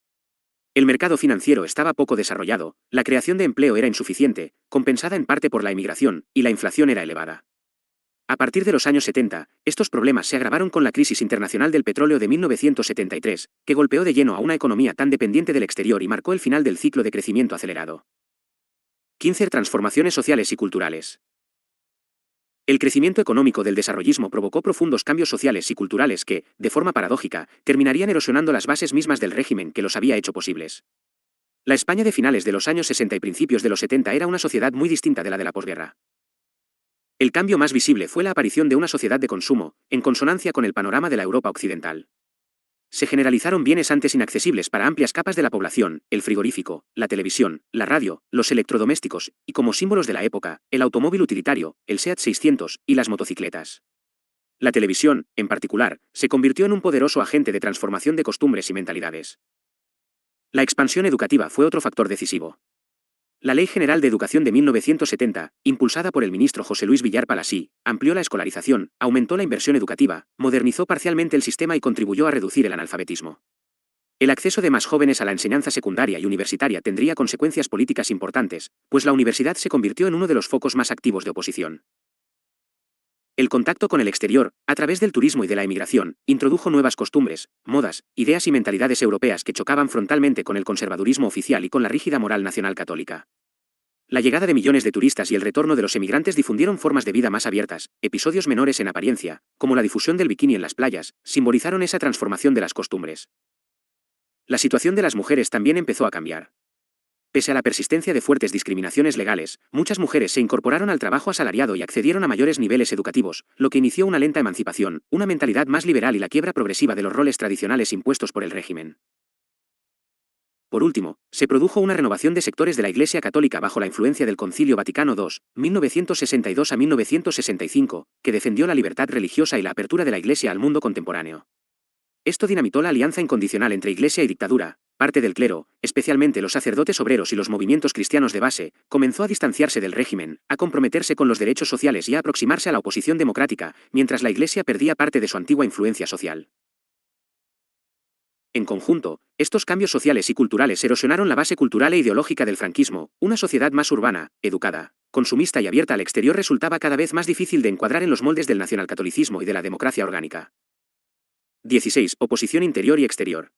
[SPEAKER 1] El mercado financiero estaba poco desarrollado, la creación de empleo era insuficiente, compensada en parte por la emigración, y la inflación era elevada. A partir de los años 70, estos problemas se agravaron con la crisis internacional del petróleo de 1973, que golpeó de lleno a una economía tan dependiente del exterior y marcó el final del ciclo de crecimiento acelerado. 15. Transformaciones sociales y culturales. El crecimiento económico del desarrollismo provocó profundos cambios sociales y culturales que, de forma paradójica, terminarían erosionando las bases mismas del régimen que los había hecho posibles. La España de finales de los años 60 y principios de los 70 era una sociedad muy distinta de la posguerra. El cambio más visible fue la aparición de una sociedad de consumo, en consonancia con el panorama de la Europa occidental. Se generalizaron bienes antes inaccesibles para amplias capas de la población, el frigorífico, la televisión, la radio, los electrodomésticos, y como símbolos de la época, el automóvil utilitario, el Seat 600, y las motocicletas. La televisión, en particular, se convirtió en un poderoso agente de transformación de costumbres y mentalidades. La expansión educativa fue otro factor decisivo. La Ley General de Educación de 1970, impulsada por el ministro José Luis Villar Palasí, amplió la escolarización, aumentó la inversión educativa, modernizó parcialmente el sistema y contribuyó a reducir el analfabetismo. El acceso de más jóvenes a la enseñanza secundaria y universitaria tendría consecuencias políticas importantes, pues la universidad se convirtió en uno de los focos más activos de oposición. El contacto con el exterior, a través del turismo y de la emigración, introdujo nuevas costumbres, modas, ideas y mentalidades europeas que chocaban frontalmente con el conservadurismo oficial y con la rígida moral nacional católica. La llegada de millones de turistas y el retorno de los emigrantes difundieron formas de vida más abiertas. Episodios menores en apariencia, como la difusión del bikini en las playas, simbolizaron esa transformación de las costumbres. La situación de las mujeres también empezó a cambiar. Pese a la persistencia de fuertes discriminaciones legales, muchas mujeres se incorporaron al trabajo asalariado y accedieron a mayores niveles educativos, lo que inició una lenta emancipación, una mentalidad más liberal y la quiebra progresiva de los roles tradicionales impuestos por el régimen. Por último, se produjo una renovación de sectores de la Iglesia Católica bajo la influencia del Concilio Vaticano II, 1962 a 1965, que defendió la libertad religiosa y la apertura de la Iglesia al mundo contemporáneo. Esto dinamitó la alianza incondicional entre Iglesia y dictadura. Parte del clero, especialmente los sacerdotes obreros y los movimientos cristianos de base, comenzó a distanciarse del régimen, a comprometerse con los derechos sociales y a aproximarse a la oposición democrática, mientras la Iglesia perdía parte de su antigua influencia social. En conjunto, estos cambios sociales y culturales erosionaron la base cultural e ideológica del franquismo. Una sociedad más urbana, educada, consumista y abierta al exterior resultaba cada vez más difícil de encuadrar en los moldes del nacionalcatolicismo y de la democracia orgánica. 16. Oposición interior y exterior.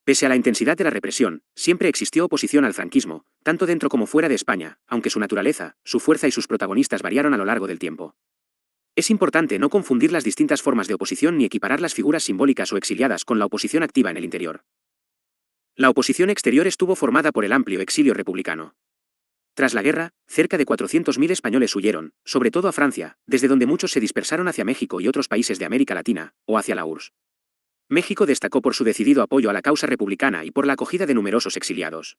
[SPEAKER 1] Pese a la intensidad de la represión, siempre existió oposición al franquismo, tanto dentro como fuera de España, aunque su naturaleza, su fuerza y sus protagonistas variaron a lo largo del tiempo. Es importante no confundir las distintas formas de oposición ni equiparar las figuras simbólicas o exiliadas con la oposición activa en el interior. La oposición exterior estuvo formada por el amplio exilio republicano. Tras la guerra, cerca de 400.000 españoles huyeron, sobre todo a Francia, desde donde muchos se dispersaron hacia México y otros países de América Latina, o hacia la URSS. México destacó por su decidido apoyo a la causa republicana y por la acogida de numerosos exiliados.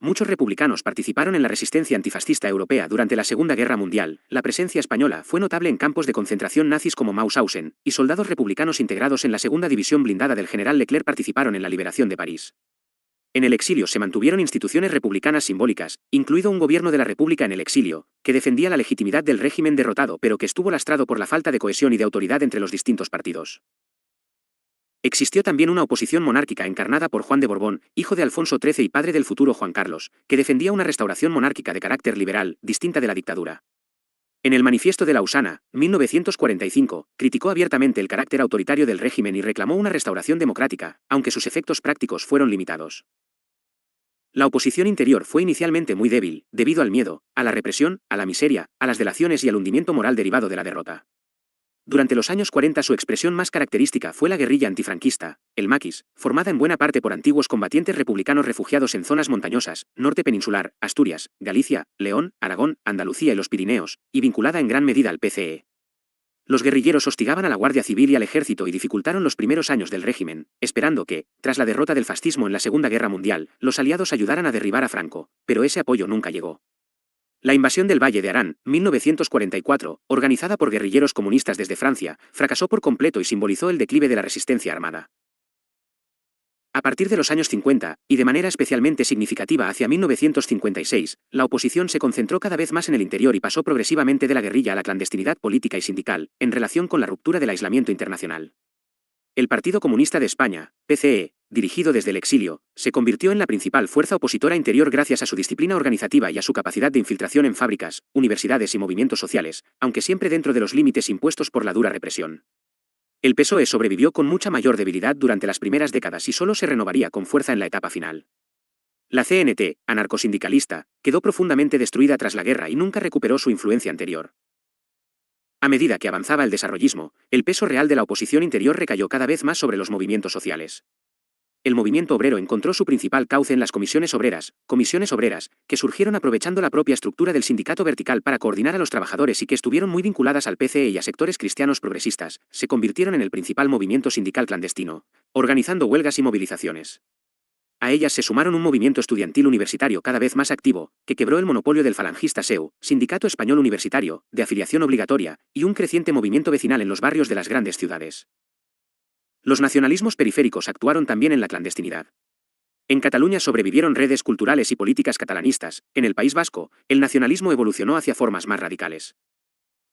[SPEAKER 1] Muchos republicanos participaron en la resistencia antifascista europea durante la Segunda Guerra Mundial. La presencia española fue notable en campos de concentración nazis como Mauthausen, y soldados republicanos integrados en la Segunda División Blindada del general Leclerc participaron en la liberación de París. En el exilio se mantuvieron instituciones republicanas simbólicas, incluido un gobierno de la República en el exilio, que defendía la legitimidad del régimen derrotado pero que estuvo lastrado por la falta de cohesión y de autoridad entre los distintos partidos. Existió también una oposición monárquica encarnada por Juan de Borbón, hijo de Alfonso XIII y padre del futuro Juan Carlos, que defendía una restauración monárquica de carácter liberal, distinta de la dictadura. En el Manifiesto de Lausana, 1945, criticó abiertamente el carácter autoritario del régimen y reclamó una restauración democrática, aunque sus efectos prácticos fueron limitados. La oposición interior fue inicialmente muy débil, debido al miedo, a la represión, a la miseria, a las delaciones y al hundimiento moral derivado de la derrota. Durante los años 40 su expresión más característica fue la guerrilla antifranquista, el maquis, formada en buena parte por antiguos combatientes republicanos refugiados en zonas montañosas, norte peninsular, Asturias, Galicia, León, Aragón, Andalucía y los Pirineos, y vinculada en gran medida al PCE. Los guerrilleros hostigaban a la Guardia Civil y al ejército y dificultaron los primeros años del régimen, esperando que, tras la derrota del fascismo en la Segunda Guerra Mundial, los aliados ayudaran a derribar a Franco, pero ese apoyo nunca llegó. La invasión del Valle de Arán, 1944, organizada por guerrilleros comunistas desde Francia, fracasó por completo y simbolizó el declive de la resistencia armada. A partir de los años 50, y de manera especialmente significativa hacia 1956, la oposición se concentró cada vez más en el interior y pasó progresivamente de la guerrilla a la clandestinidad política y sindical, en relación con la ruptura del aislamiento internacional. El Partido Comunista de España, PCE, dirigido desde el exilio, se convirtió en la principal fuerza opositora interior gracias a su disciplina organizativa y a su capacidad de infiltración en fábricas, universidades y movimientos sociales, aunque siempre dentro de los límites impuestos por la dura represión. El PSOE sobrevivió con mucha mayor debilidad durante las primeras décadas y solo se renovaría con fuerza en la etapa final. La CNT, anarcosindicalista, quedó profundamente destruida tras la guerra y nunca recuperó su influencia anterior. A medida que avanzaba el desarrollismo, el peso real de la oposición interior recayó cada vez más sobre los movimientos sociales. El movimiento obrero encontró su principal cauce en las comisiones obreras, que surgieron aprovechando la propia estructura del sindicato vertical para coordinar a los trabajadores y que estuvieron muy vinculadas al PCE y a sectores cristianos progresistas, se convirtieron en el principal movimiento sindical clandestino, organizando huelgas y movilizaciones. A ellas se sumaron un movimiento estudiantil universitario cada vez más activo, que quebró el monopolio del falangista SEU, Sindicato Español Universitario, de afiliación obligatoria, y un creciente movimiento vecinal en los barrios de las grandes ciudades. Los nacionalismos periféricos actuaron también en la clandestinidad. En Cataluña sobrevivieron redes culturales y políticas catalanistas. En el País Vasco, el nacionalismo evolucionó hacia formas más radicales.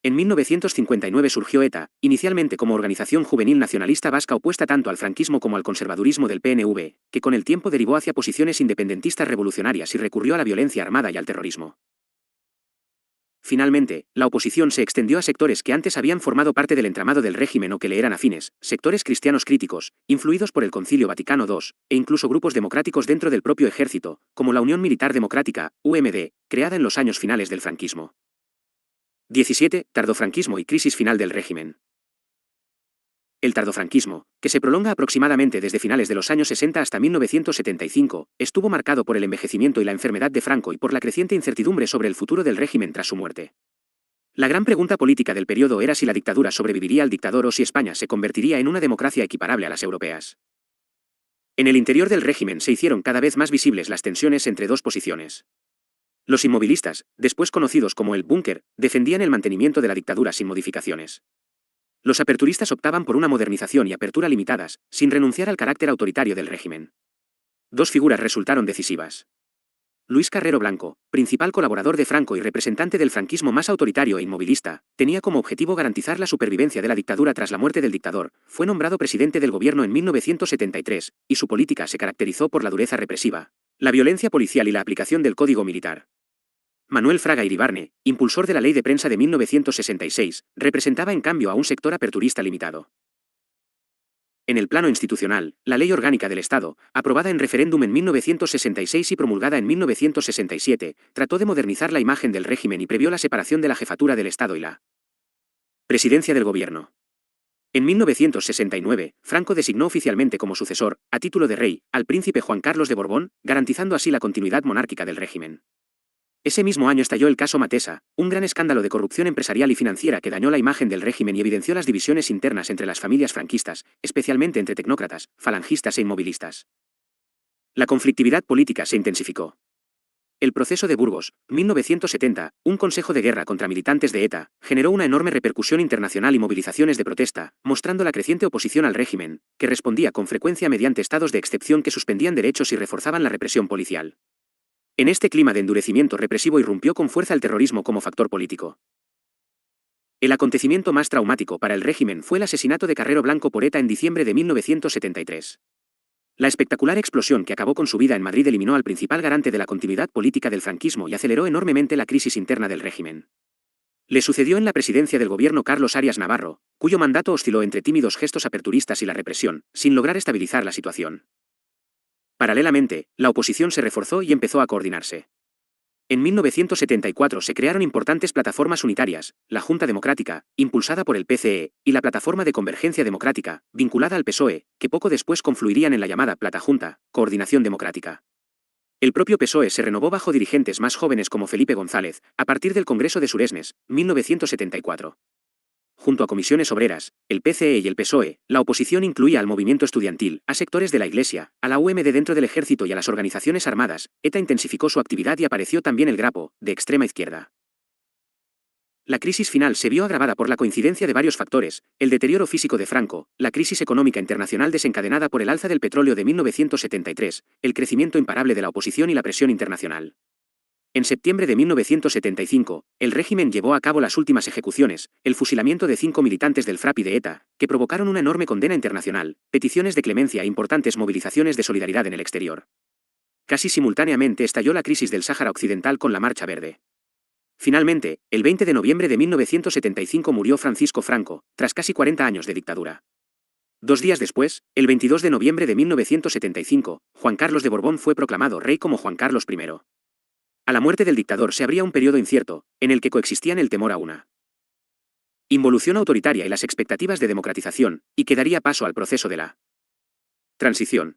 [SPEAKER 1] En 1959 surgió ETA, inicialmente como organización juvenil nacionalista vasca opuesta tanto al franquismo como al conservadurismo del PNV, que con el tiempo derivó hacia posiciones independentistas revolucionarias y recurrió a la violencia armada y al terrorismo. Finalmente, la oposición se extendió a sectores que antes habían formado parte del entramado del régimen o que le eran afines, sectores cristianos críticos, influidos por el Concilio Vaticano II, e incluso grupos democráticos dentro del propio ejército, como la Unión Militar Democrática, UMD, creada en los años finales del franquismo. 17. Tardofranquismo y crisis final del régimen. El tardofranquismo, que se prolonga aproximadamente desde finales de los años 60 hasta 1975, estuvo marcado por el envejecimiento y la enfermedad de Franco y por la creciente incertidumbre sobre el futuro del régimen tras su muerte. La gran pregunta política del periodo era si la dictadura sobreviviría al dictador o si España se convertiría en una democracia equiparable a las europeas. En el interior del régimen se hicieron cada vez más visibles las tensiones entre dos posiciones. Los inmovilistas, después conocidos como el búnker, defendían el mantenimiento de la dictadura sin modificaciones. Los aperturistas optaban por una modernización y apertura limitadas, sin renunciar al carácter autoritario del régimen. Dos figuras resultaron decisivas. Luis Carrero Blanco, principal colaborador de Franco y representante del franquismo más autoritario e inmovilista, tenía como objetivo garantizar la supervivencia de la dictadura tras la muerte del dictador, fue nombrado presidente del gobierno en 1973, y su política se caracterizó por la dureza represiva, la violencia policial y la aplicación del Código Militar. Manuel Fraga Iribarne, impulsor de la Ley de Prensa de 1966, representaba en cambio a un sector aperturista limitado. En el plano institucional, la Ley Orgánica del Estado, aprobada en referéndum en 1966 y promulgada en 1967, trató de modernizar la imagen del régimen y previó la separación de la jefatura del Estado y la presidencia del gobierno. En 1969, Franco designó oficialmente como sucesor, a título de rey, al príncipe Juan Carlos de Borbón, garantizando así la continuidad monárquica del régimen. Ese mismo año estalló el caso Matesa, un gran escándalo de corrupción empresarial y financiera que dañó la imagen del régimen y evidenció las divisiones internas entre las familias franquistas, especialmente entre tecnócratas, falangistas e inmovilistas. La conflictividad política se intensificó. El proceso de Burgos, 1970, un consejo de guerra contra militantes de ETA, generó una enorme repercusión internacional y movilizaciones de protesta, mostrando la creciente oposición al régimen, que respondía con frecuencia mediante estados de excepción que suspendían derechos y reforzaban la represión policial. En este clima de endurecimiento represivo irrumpió con fuerza el terrorismo como factor político. El acontecimiento más traumático para el régimen fue el asesinato de Carrero Blanco por ETA en diciembre de 1973. La espectacular explosión que acabó con su vida en Madrid eliminó al principal garante de la continuidad política del franquismo y aceleró enormemente la crisis interna del régimen. Le sucedió en la presidencia del gobierno Carlos Arias Navarro, cuyo mandato osciló entre tímidos gestos aperturistas y la represión, sin lograr estabilizar la situación. Paralelamente, la oposición se reforzó y empezó a coordinarse. En 1974 se crearon importantes plataformas unitarias, la Junta Democrática, impulsada por el PCE, y la Plataforma de Convergencia Democrática, vinculada al PSOE, que poco después confluirían en la llamada Plata-Junta, Coordinación Democrática. El propio PSOE se renovó bajo dirigentes más jóvenes como Felipe González, a partir del Congreso de Suresnes, 1974. Junto a comisiones obreras, el PCE y el PSOE, la oposición incluía al movimiento estudiantil, a sectores de la Iglesia, a la UMD dentro del ejército y a las organizaciones armadas. ETA intensificó su actividad y apareció también el Grapo, de extrema izquierda. La crisis final se vio agravada por la coincidencia de varios factores: el deterioro físico de Franco, la crisis económica internacional desencadenada por el alza del petróleo de 1973, el crecimiento imparable de la oposición y la presión internacional. En septiembre de 1975, el régimen llevó a cabo las últimas ejecuciones, el fusilamiento de 5 militantes del FRAP y de ETA, que provocaron una enorme condena internacional, peticiones de clemencia e importantes movilizaciones de solidaridad en el exterior. Casi simultáneamente estalló la crisis del Sáhara Occidental con la Marcha Verde. Finalmente, el 20 de noviembre de 1975 murió Francisco Franco, tras casi 40 años de dictadura. 2 días después, el 22 de noviembre de 1975, Juan Carlos de Borbón fue proclamado rey como Juan Carlos I. A la muerte del dictador se abría un periodo incierto, en el que coexistían el temor a una involución autoritaria y las expectativas de democratización, y que daría paso al proceso de la transición.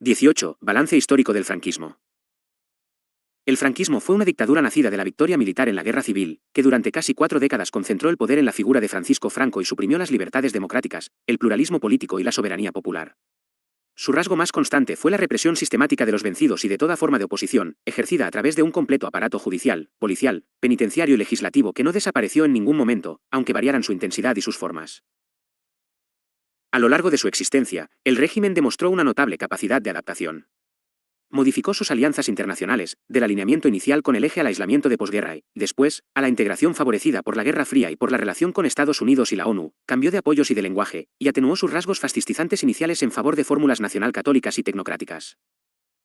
[SPEAKER 1] 18. Balance histórico del franquismo. El franquismo fue una dictadura nacida de la victoria militar en la Guerra Civil, que durante casi 4 décadas concentró el poder en la figura de Francisco Franco y suprimió las libertades democráticas, el pluralismo político y la soberanía popular. Su rasgo más constante fue la represión sistemática de los vencidos y de toda forma de oposición, ejercida a través de un completo aparato judicial, policial, penitenciario y legislativo que no desapareció en ningún momento, aunque variaran su intensidad y sus formas. A lo largo de su existencia, el régimen demostró una notable capacidad de adaptación. Modificó sus alianzas internacionales, del alineamiento inicial con el eje al aislamiento de posguerra y, después, a la integración favorecida por la Guerra Fría y por la relación con Estados Unidos y la ONU, cambió de apoyos y de lenguaje, y atenuó sus rasgos fascistizantes iniciales en favor de fórmulas nacional-católicas y tecnocráticas.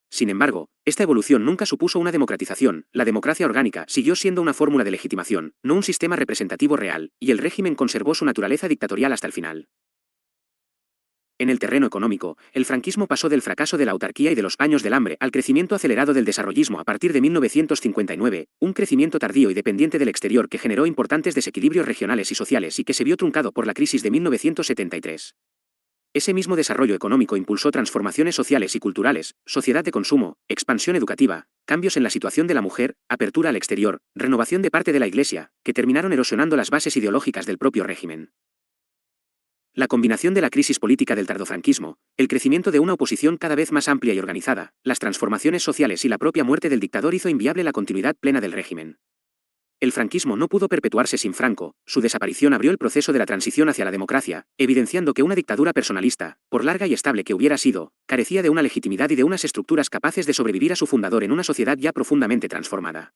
[SPEAKER 1] Sin embargo, esta evolución nunca supuso una democratización, la democracia orgánica siguió siendo una fórmula de legitimación, no un sistema representativo real, y el régimen conservó su naturaleza dictatorial hasta el final. En el terreno económico, el franquismo pasó del fracaso de la autarquía y de los años del hambre al crecimiento acelerado del desarrollismo a partir de 1959, un crecimiento tardío y dependiente del exterior que generó importantes desequilibrios regionales y sociales y que se vio truncado por la crisis de 1973. Ese mismo desarrollo económico impulsó transformaciones sociales y culturales, sociedad de consumo, expansión educativa, cambios en la situación de la mujer, apertura al exterior, renovación de parte de la Iglesia, que terminaron erosionando las bases ideológicas del propio régimen. La combinación de la crisis política del tardofranquismo, el crecimiento de una oposición cada vez más amplia y organizada, las transformaciones sociales y la propia muerte del dictador hizo inviable la continuidad plena del régimen. El franquismo no pudo perpetuarse sin Franco, su desaparición abrió el proceso de la transición hacia la democracia, evidenciando que una dictadura personalista, por larga y estable que hubiera sido, carecía de una legitimidad y de unas estructuras capaces de sobrevivir a su fundador en una sociedad ya profundamente transformada.